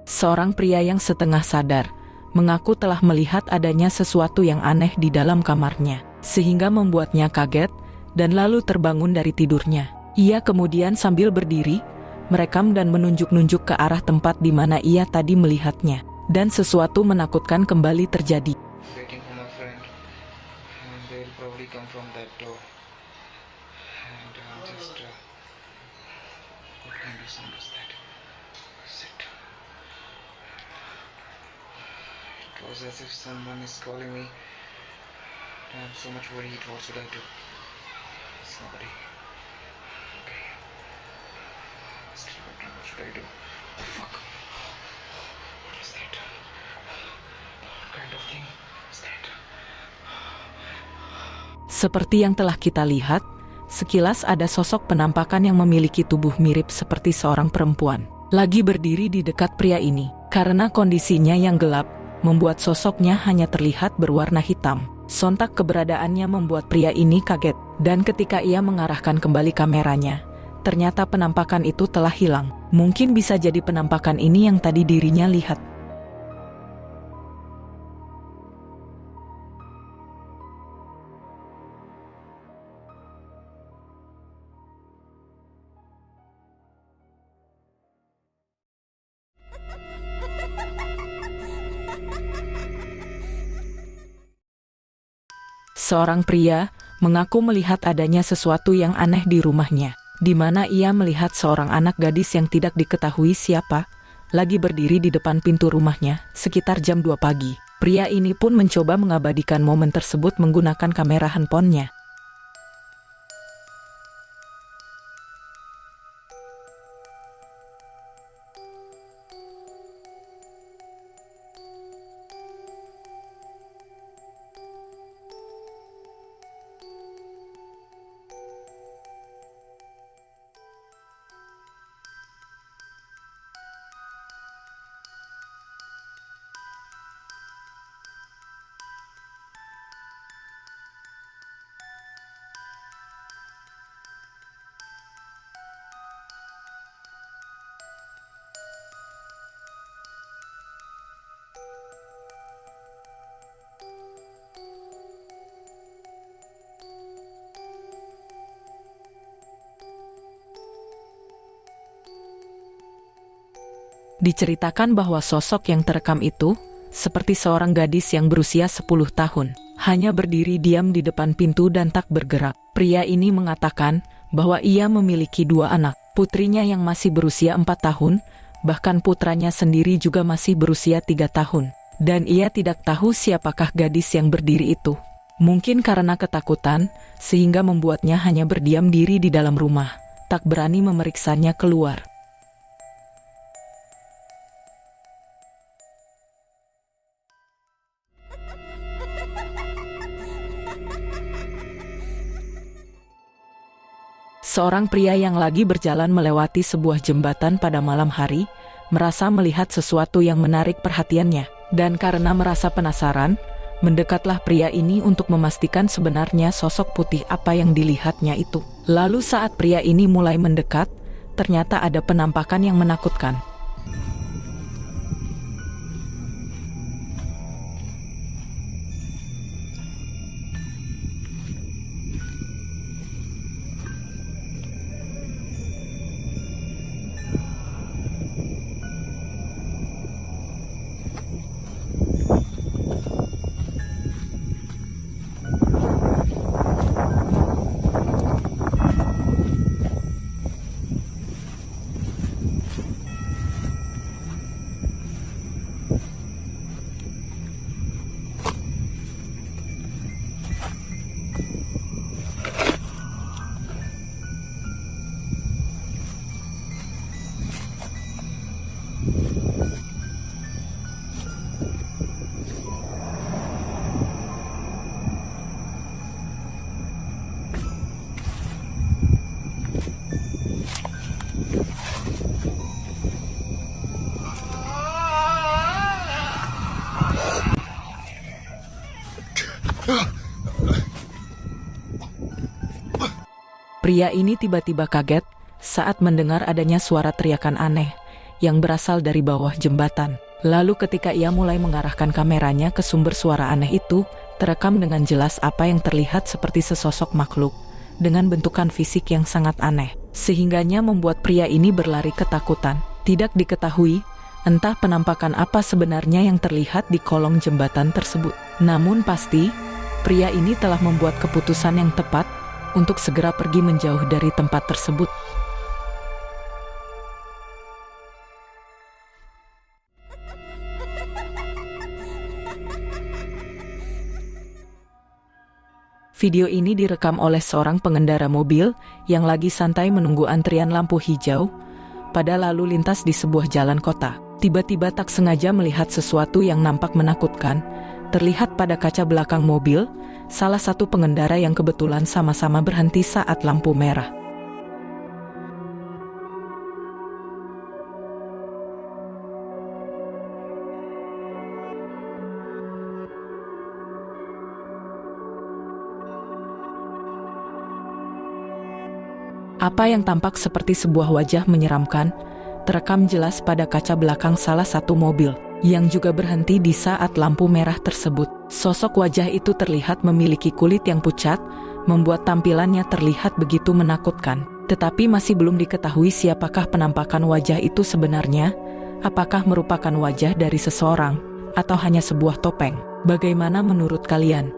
Seorang pria yang setengah sadar mengaku telah melihat adanya sesuatu yang aneh di dalam kamarnya, sehingga membuatnya kaget dan lalu terbangun dari tidurnya. Ia kemudian sambil berdiri, merekam dan menunjuk-nunjuk ke arah tempat di mana ia tadi melihatnya, dan sesuatu menakutkan kembali terjadi. Waiting for my friend, and they'll probably come from that door. And just what kind of sound was that? Sit. It was as if someone is calling me. I'm so much worried. What should I do? It's nobody. Okay. Still don't know what should I do. Fuck. What is that? What kind of thing is that? Seperti yang telah kita lihat, sekilas ada sosok penampakan yang memiliki tubuh mirip seperti seorang perempuan, lagi berdiri di dekat pria ini. Karena kondisinya yang gelap, membuat sosoknya hanya terlihat berwarna hitam. Sontak keberadaannya membuat pria ini kaget, dan ketika ia mengarahkan kembali kameranya, ternyata penampakan itu telah hilang. Mungkin bisa jadi penampakan ini yang tadi dirinya lihat. Seorang pria mengaku melihat adanya sesuatu yang aneh di rumahnya, di mana ia melihat seorang anak gadis yang tidak diketahui siapa, lagi berdiri di depan pintu rumahnya sekitar jam 2 pagi. Pria ini pun mencoba mengabadikan momen tersebut menggunakan kamera handphonenya. Diceritakan bahwa sosok yang terekam itu seperti seorang gadis yang berusia 10 tahun, hanya berdiri diam di depan pintu dan tak bergerak. Pria ini mengatakan bahwa ia memiliki 2 anak, putrinya yang masih berusia 4 tahun, bahkan putranya sendiri juga masih berusia 3 tahun. Dan ia tidak tahu siapakah gadis yang berdiri itu. Mungkin karena ketakutan, sehingga membuatnya hanya berdiam diri di dalam rumah, tak berani memeriksanya keluar. Seorang pria yang lagi berjalan melewati sebuah jembatan pada malam hari, merasa melihat sesuatu yang menarik perhatiannya. Dan karena merasa penasaran, mendekatlah pria ini untuk memastikan sebenarnya sosok putih apa yang dilihatnya itu. Lalu saat pria ini mulai mendekat, ternyata ada penampakan yang menakutkan. Pria ini tiba-tiba kaget saat mendengar adanya suara teriakan aneh yang berasal dari bawah jembatan. Lalu ketika ia mulai mengarahkan kameranya ke sumber suara aneh itu, terekam dengan jelas apa yang terlihat seperti sesosok makhluk dengan bentukan fisik yang sangat aneh, sehingganya membuat pria ini berlari ketakutan. Tidak diketahui entah penampakan apa sebenarnya yang terlihat di kolong jembatan tersebut. Namun pasti, pria ini telah membuat keputusan yang tepat untuk segera pergi menjauh dari tempat tersebut. Video ini direkam oleh seorang pengendara mobil yang lagi santai menunggu antrian lampu hijau pada lalu lintas di sebuah jalan kota. Tiba-tiba tak sengaja melihat sesuatu yang nampak menakutkan, terlihat pada kaca belakang mobil, salah satu pengendara yang kebetulan sama-sama berhenti saat lampu merah. Apa yang tampak seperti sebuah wajah menyeramkan, terekam jelas pada kaca belakang salah satu mobil, yang juga berhenti di saat lampu merah tersebut. Sosok wajah itu terlihat memiliki kulit yang pucat, membuat tampilannya terlihat begitu menakutkan. Tetapi masih belum diketahui siapakah penampakan wajah itu sebenarnya, apakah merupakan wajah dari seseorang, atau hanya sebuah topeng. Bagaimana menurut kalian?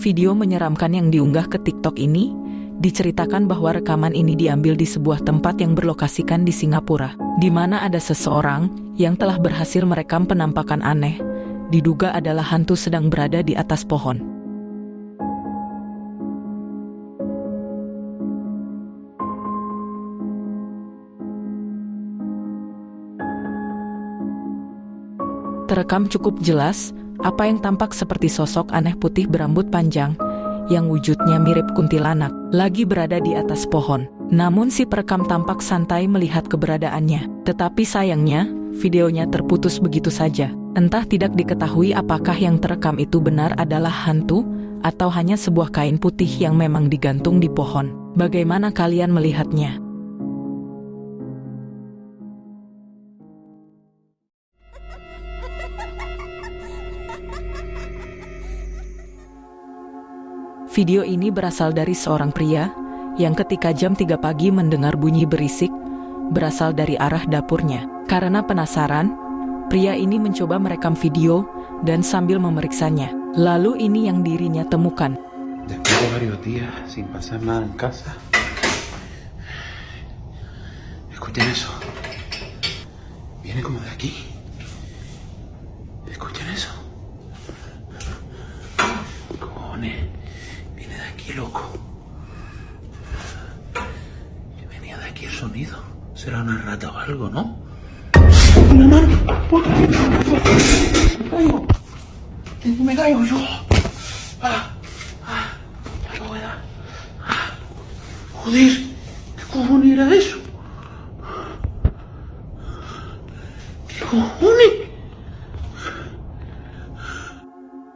Video menyeramkan yang diunggah ke TikTok ini, diceritakan bahwa rekaman ini diambil di sebuah tempat yang berlokasikan di Singapura, di mana ada seseorang yang telah berhasil merekam penampakan aneh, diduga adalah hantu sedang berada di atas pohon. Terekam cukup jelas, apa yang tampak seperti sosok aneh putih berambut panjang, yang wujudnya mirip kuntilanak, lagi berada di atas pohon. Namun si perekam tampak santai melihat keberadaannya. Tetapi sayangnya, videonya terputus begitu saja. Entah tidak diketahui apakah yang terekam itu benar adalah hantu, atau hanya sebuah kain putih yang memang digantung di pohon. Bagaimana kalian melihatnya? Video ini berasal dari seorang pria yang ketika jam 3 pagi mendengar bunyi berisik berasal dari arah dapurnya. Karena penasaran, pria ini mencoba merekam video dan sambil memeriksanya. Lalu ini yang dirinya temukan. Después de varios días sin pasar nada en casa, escuchen eso. Viene como de aquí. Escuchen eso. Cojones. Viene de aquí, loco. Que venía de aquí el sonido. Será una rata o algo, ¿no? ¡Una mano! ¡Me caigo! ¡Me caigo yo! ¡Me voy a dar! ¡Joder! ¿Qué cojones era eso? ¿Qué cojones?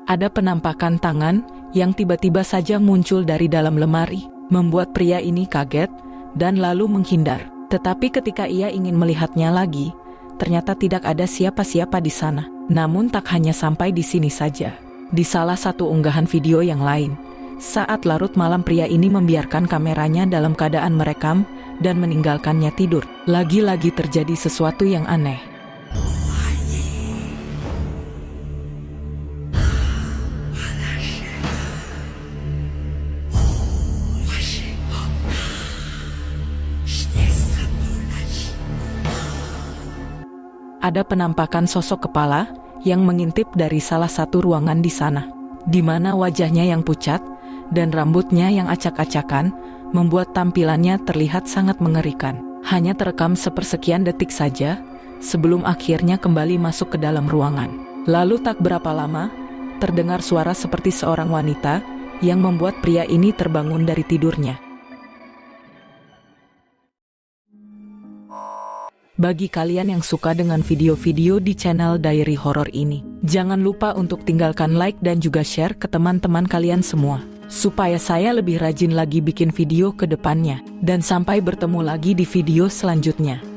Ada penampakan tangan yang tiba-tiba saja muncul dari dalam lemari, membuat pria ini kaget dan lalu menghindar. Tetapi ketika ia ingin melihatnya lagi, ternyata tidak ada siapa-siapa di sana. Namun tak hanya sampai di sini saja. Di salah satu unggahan video yang lain, saat larut malam pria ini membiarkan kameranya dalam keadaan merekam dan meninggalkannya tidur. Lagi-lagi terjadi sesuatu yang aneh. Ada penampakan sosok kepala yang mengintip dari salah satu ruangan di sana, di mana wajahnya yang pucat dan rambutnya yang acak-acakan membuat tampilannya terlihat sangat mengerikan. Hanya terekam sepersekian detik saja sebelum akhirnya kembali masuk ke dalam ruangan. Lalu tak berapa lama, terdengar suara seperti seorang wanita yang membuat pria ini terbangun dari tidurnya. Bagi kalian yang suka dengan video-video di channel Diary Horror ini, Jangan lupa untuk tinggalkan like dan juga share ke teman-teman kalian semua, supaya saya lebih rajin lagi bikin video ke depannya. Dan sampai bertemu lagi di video selanjutnya.